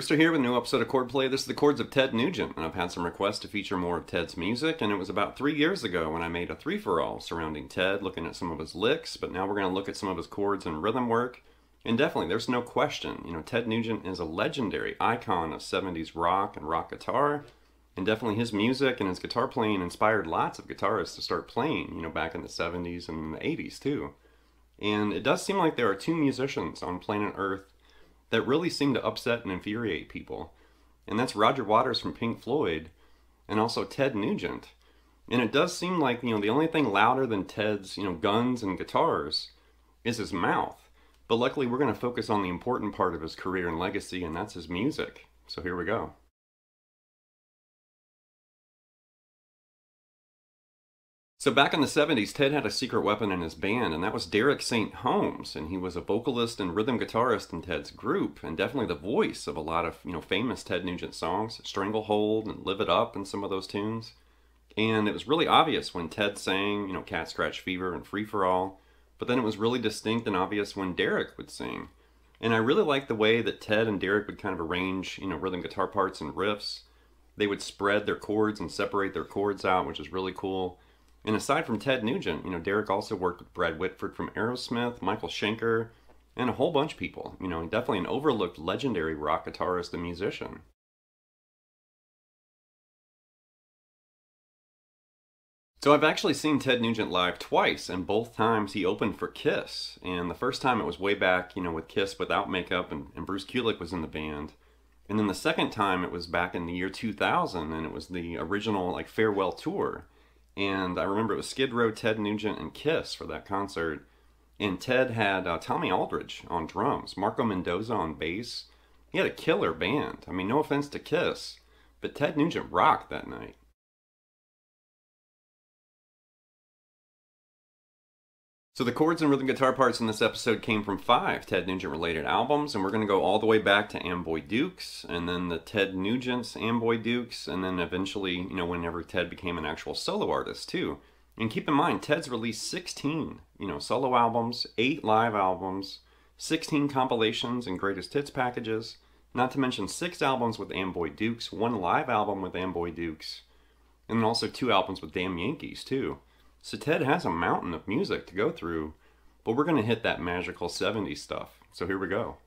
Here with a new episode of Chordplay. This is the Chords of Ted Nugent, and I've had some requests to feature more of Ted's music, and it was about 3 years ago when I made a three-for-all surrounding Ted, looking at some of his licks, but now we're going to look at some of his chords and rhythm work. And definitely, there's no question, Ted Nugent is a legendary icon of 70s rock and rock guitar, and definitely his music and his guitar playing inspired lots of guitarists to start playing, back in the 70s and the 80s too. And it does seem like there are two musicians on planet Earth that really seem to upset and infuriate people. And that's Roger Waters from Pink Floyd, and also Ted Nugent. And it does seem like, the only thing louder than Ted's, guns and guitars is his mouth. But luckily we're going to focus on the important part of his career and legacy, and that's his music. So here we go. So back in the 70s, Ted had a secret weapon in his band, and that was Derek St. Holmes, and he was a vocalist and rhythm guitarist in Ted's group, and definitely the voice of a lot of, famous Ted Nugent songs, Stranglehold and Live It Up and some of those tunes. And it was really obvious when Ted sang, Cat Scratch Fever and Free For All, but then it was really distinct and obvious when Derek would sing. And I really liked the way that Ted and Derek would kind of arrange, rhythm guitar parts and riffs. They would spread their chords and separate their chords out, which is really cool. And aside from Ted Nugent, Derek also worked with Brad Whitford from Aerosmith, Michael Schenker, and a whole bunch of people. Definitely an overlooked legendary rock guitarist and musician. So I've actually seen Ted Nugent live twice, and both times he opened for Kiss. And the first time it was way back, with Kiss without makeup, and Bruce Kulick was in the band. And then the second time it was back in the year 2000, and it was the original farewell tour. And I remember it was Skid Row, Ted Nugent, and Kiss for that concert. And Ted had Tommy Aldridge on drums, Marco Mendoza on bass. He had a killer band. I mean, no offense to Kiss, but Ted Nugent rocked that night. So the chords and rhythm guitar parts in this episode came from 5 Ted Nugent related albums, and we're going to go all the way back to Amboy Dukes, and then the Ted Nugent's Amboy Dukes, and then eventually, whenever Ted became an actual solo artist too. And keep in mind, Ted's released 16, solo albums, 8 live albums, 16 compilations and greatest hits packages, not to mention 6 albums with Amboy Dukes, 1 live album with Amboy Dukes, and then also 2 albums with Damn Yankees too. So Ted has a mountain of music to go through, but we're going to hit that magical 70s stuff. So here we go.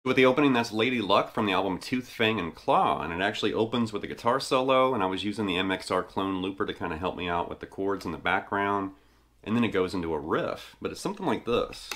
With the opening, that's Lady Luck from the album Tooth, Fang, and Claw, and it actually opens with a guitar solo, and I was using the MXR clone looper to kind of help me out with the chords in the background, and then it goes into a riff, but it's something like this.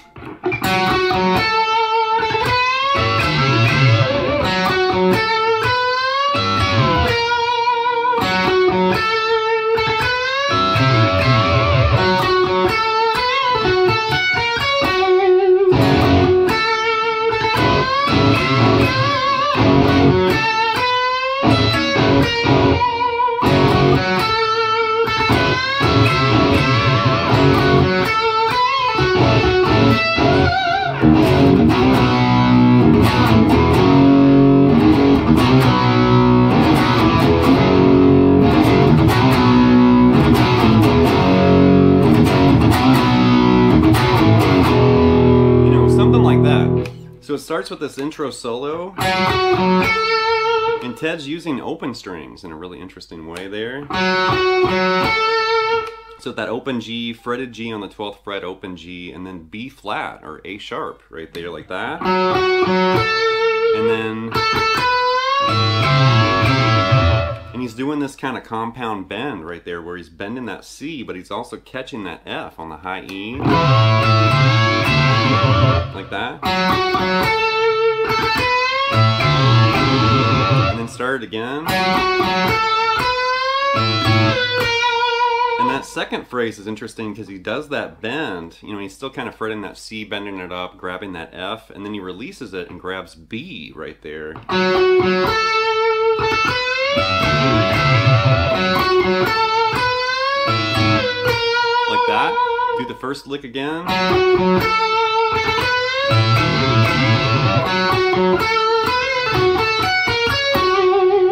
So it starts with this intro solo, and Ted's using open strings in a really interesting way there. So that open G, fretted G on the 12th fret, open G, and then B flat, or A sharp, right there like that. And he's doing this kind of compound bend right there where he's bending that C, but he's also catching that F on the high E. Like that. And then start it again. And that second phrase is interesting because he does that bend, you know, he's still kind of fretting that C, bending it up, grabbing that F, and then he releases it and grabs B right there. Like that. Do the first lick again.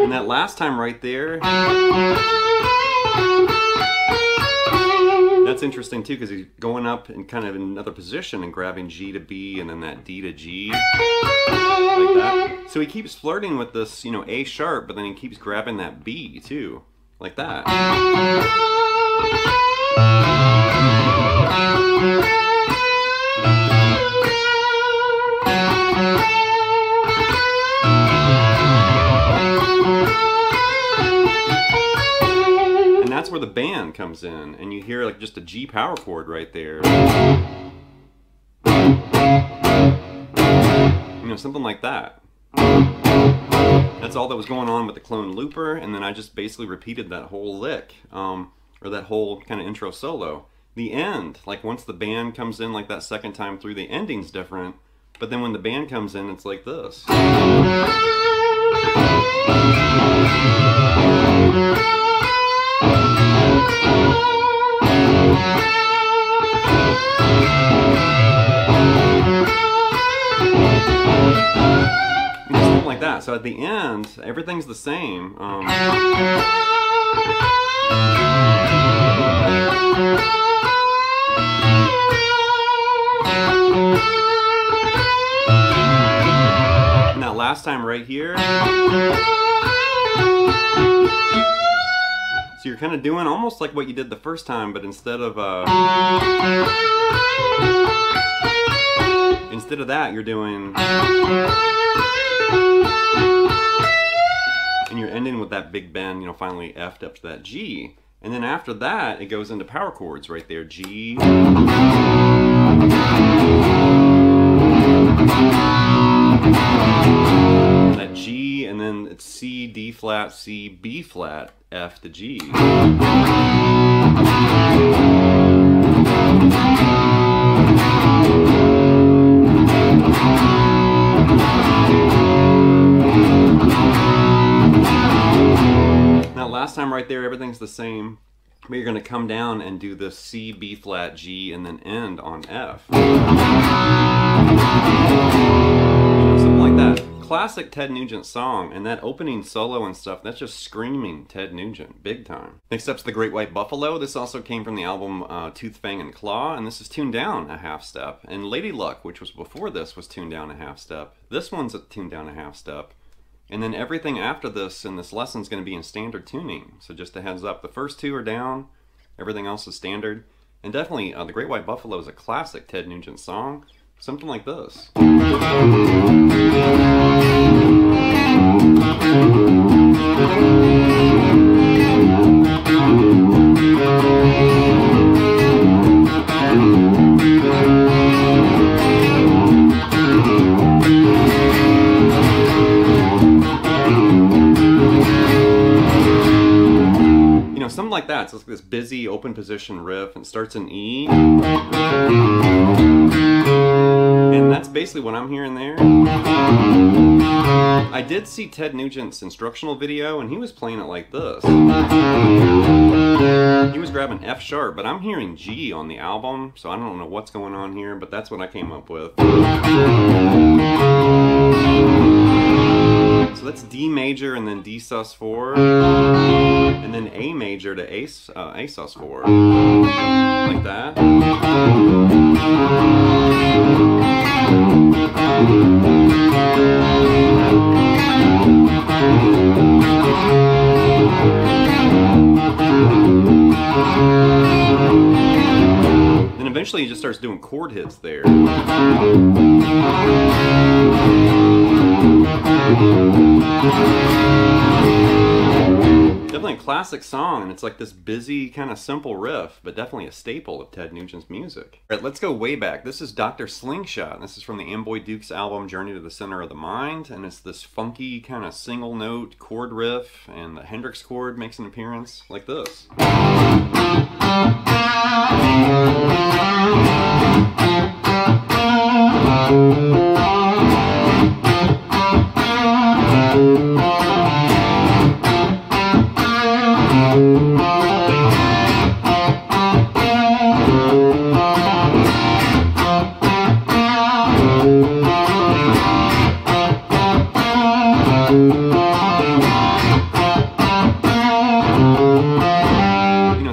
And that last time right there, that's interesting too because he's going up and kind of in another position and grabbing G to B and then that D to G. Like that. So he keeps flirting with this, you know, A sharp, but then he keeps grabbing that B too. Like that. And that's where the band comes in, and you hear like just a G power chord right there. You know, something like that. That's all that was going on with the clone looper, and then I just basically repeated that whole lick, or that whole kind of intro solo. The end, like once the band comes in like that second time through, the ending's different, but then when the band comes in, it's like this. Something like that. So at the end, everything's the same. And that last time right here. So you're kind of doing almost like what you did the first time, but instead of that, you're doing, and you're ending with that big bend, you know, finally F'd up to that G. And then after that, it goes into power chords right there. G, that G, and then it's C, D flat, C, B flat, F to G. Now last time right there, everything's the same, but you're going to come down and do the C, B flat, G, and then end on F. You know, something like that. Classic Ted Nugent song, and that opening solo and stuff, that's just screaming Ted Nugent, big time. Next up's The Great White Buffalo. This also came from the album Tooth, Fang, and Claw, and this is tuned down a half step. And Lady Luck, which was before this, was tuned down a half step. This one's tuned down a half step. And then everything after this in this lesson is going to be in standard tuning. So just a heads up, the first two are down, everything else is standard. And definitely, The Great White Buffalo is a classic Ted Nugent song. Something like this. Something like that. So it's like this busy open position riff, and it starts in E. And that's basically what I'm hearing there. I did see Ted Nugent's instructional video, and he was playing it like this. He was grabbing F sharp, but I'm hearing G on the album, so I don't know what's going on here, but that's what I came up with. So that's D major and then D sus4, and then A major to A sus4, like that. Then eventually he just starts doing chord hits there. a classic song, and it's like this busy, kind of simple riff, but definitely a staple of Ted Nugent's music. All right, let's go way back. This is Dr. Slingshot. This is from the Amboy Dukes album, Journey to the Center of the Mind, and it's this funky, kind of single note chord riff, and the Hendrix chord makes an appearance, like this.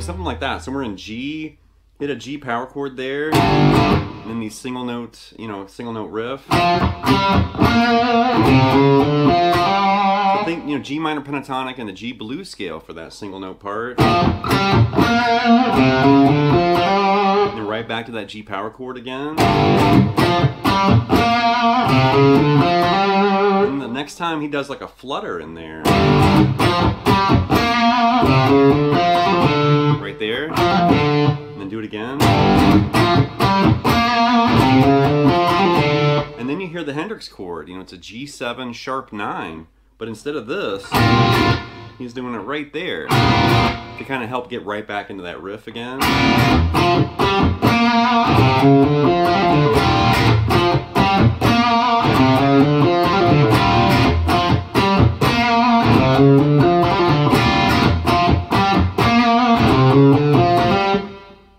Something like that. So we're in G, hit a G power chord there, and then these single note, single note riff. So think, G minor pentatonic and the G blues scale for that single note part. And then right back to that G power chord again. And the next time he does like a flutter in there. Right there, and then do it again. And then you hear the Hendrix chord, it's a G7 sharp 9, but instead of this, he's doing it right there to kind of help get right back into that riff again.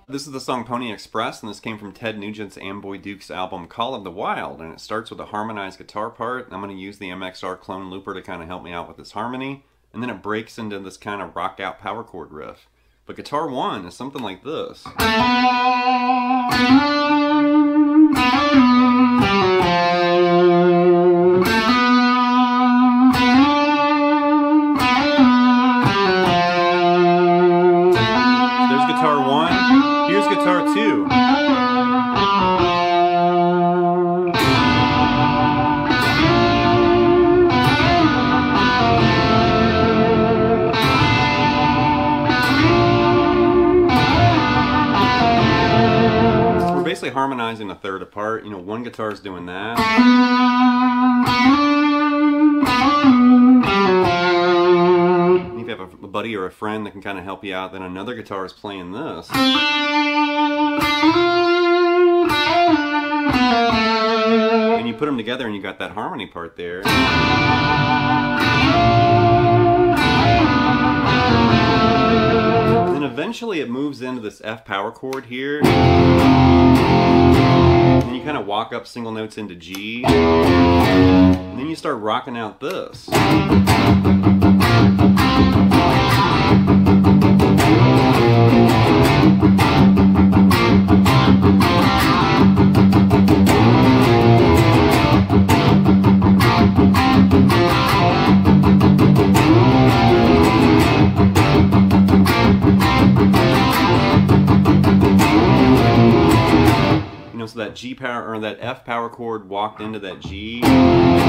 This is the song Pony Express, and this came from Ted Nugent's Amboy Dukes album Call of the Wild, and it starts with a harmonized guitar part. I'm going to use the MXR clone looper to kind of help me out with this harmony, and then it breaks into this kind of rock out power chord riff. But guitar 1 is something like this. There's guitar 1. Here's guitar 2. So we're basically harmonizing a third apart. One guitar is doing that. If you have a buddy or a friend that can kind of help you out, then another guitar is playing this. And you put them together and you got that harmony part there. And then eventually it moves into this F power chord here. And then you kind of walk up single notes into G. And then you start rocking out this. So that G power, or that F power chord walked into that G. And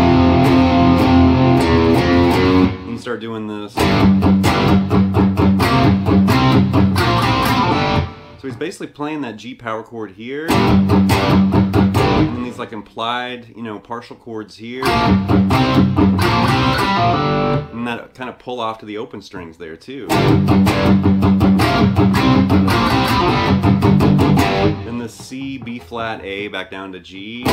you start doing this. So he's basically playing that G power chord here. And then these like implied, partial chords here. And that kind of pull off to the open strings there too. Then the C, B flat, A, back down to G.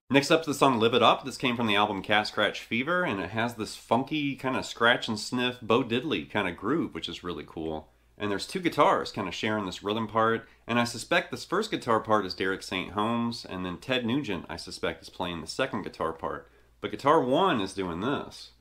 Next up is the song Live It Up. This came from the album Cat Scratch Fever, and it has this funky kind of scratch and sniff Bo Diddley kind of groove, which is really cool. And there's two guitars kind of sharing this rhythm part, and I suspect this first guitar part is Derek St. Holmes, and then Ted Nugent, I suspect, is playing the second guitar part. But guitar 1 is doing this.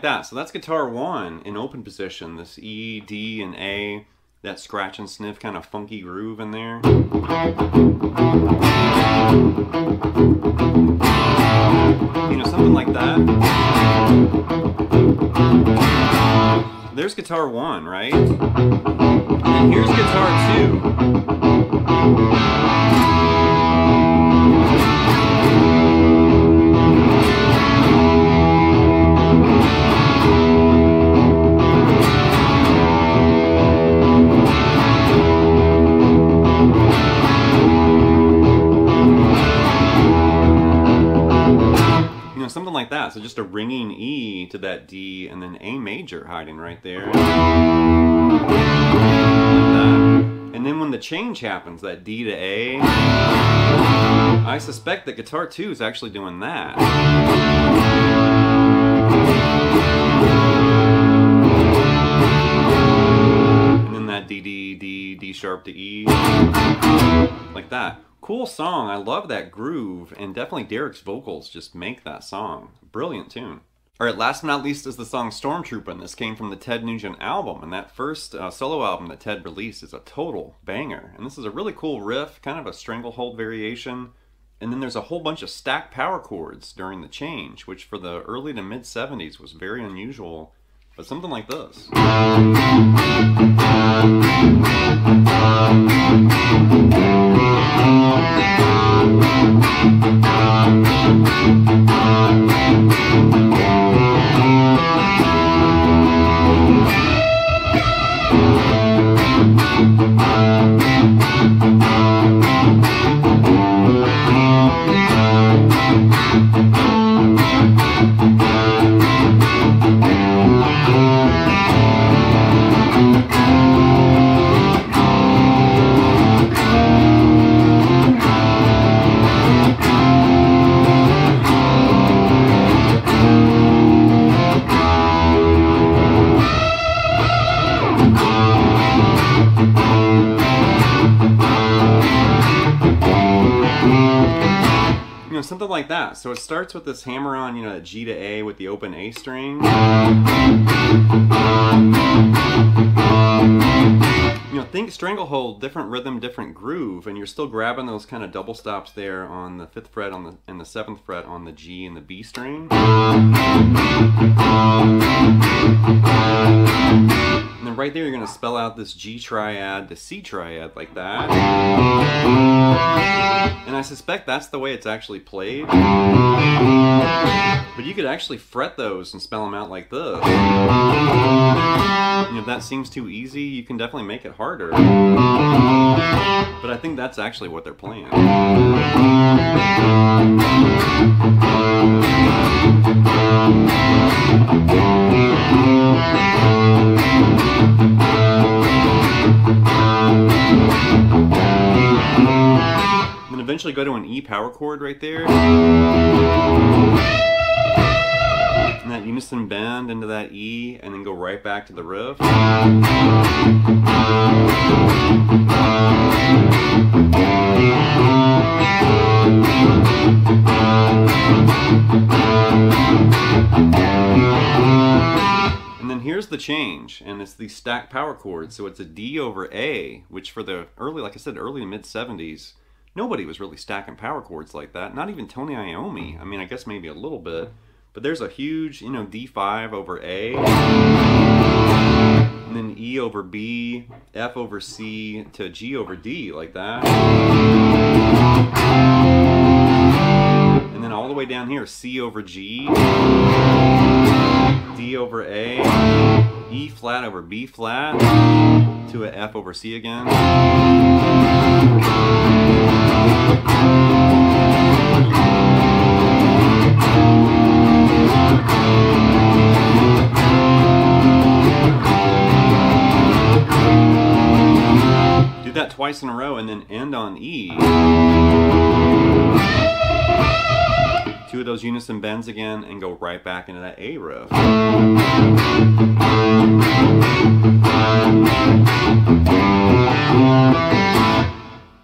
that. So that's guitar 1 in open position. This E, D, and A, that scratch and sniff kind of funky groove in there. You know, something like that. There's guitar 1, right? And here's guitar 2. Something like that. So just a ringing E to that D and then A major hiding right there. Like that. And then when the change happens, that D to A, I suspect that guitar 2 is actually doing that. And then that D, D, D, D sharp to E. Like that. Cool song. I love that groove, and definitely Derek's vocals just make that song. Brilliant tune. Alright, last but not least is the song Stormtroopin. This came from the Ted Nugent album, and that first solo album that Ted released is a total banger. And this is a really cool riff, kind of a stranglehold variation. And then there's a whole bunch of stacked power chords during the change, which for the early to mid 70s was very unusual. But something like this. Something like that. So it starts with this hammer on, you know, G to A with the open A string. You know, think stranglehold, different rhythm, different groove, and you're still grabbing those kind of double stops there on the 5th fret and the 7th fret on the G and the B string. And then right there you're going to spell out this G triad to C triad like that. And I suspect that's the way it's actually played. But you could actually fret those and spell them out like this. And if that seems too easy, you can definitely make it harder. But I think that's actually what they're playing. Then eventually go to an E power chord right there. And that unison bend into that E, and then go right back to the riff. And then here's the change, and it's these stacked power chords. So it's a D over A, which for the early, like I said, early to mid 70s, nobody was really stacking power chords like that. Not even Tony Iommi. I mean, I guess maybe a little bit. But there's a huge, you know, D5 over A, and then E over B, F over C to G over D, like that. And then all the way down here, C over G, D over A, E flat over B flat, to a F over C again. Do that twice in a row and then end on E. Two of those unison bends again and go right back into that A riff.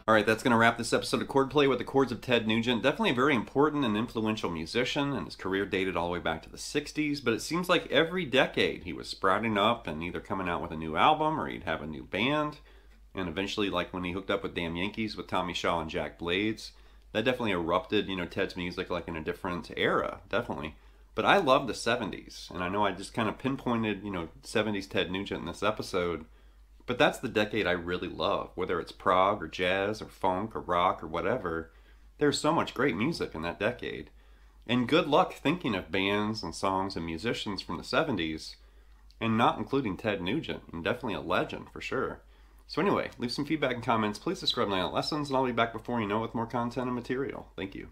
Alright, that's going to wrap this episode of Chordplay with the Chords of Ted Nugent. Definitely a very important and influential musician, and his career dated all the way back to the 60s, but it seems like every decade he was sprouting up and either coming out with a new album or he'd have a new band. And eventually, like when he hooked up with Damn Yankees with Tommy Shaw and Jack Blades, that definitely erupted, Ted's music like in a different era, definitely. But I love the 70s, and I know I just kind of pinpointed, 70s Ted Nugent in this episode, but that's the decade I really love, whether it's prog or jazz or funk or rock or whatever. There's so much great music in that decade. And good luck thinking of bands and songs and musicians from the 70s, and not including Ted Nugent, and definitely a legend for sure. So anyway, leave some feedback and comments. Please subscribe to Night Lessons, and I'll be back before you know with more content and material. Thank you.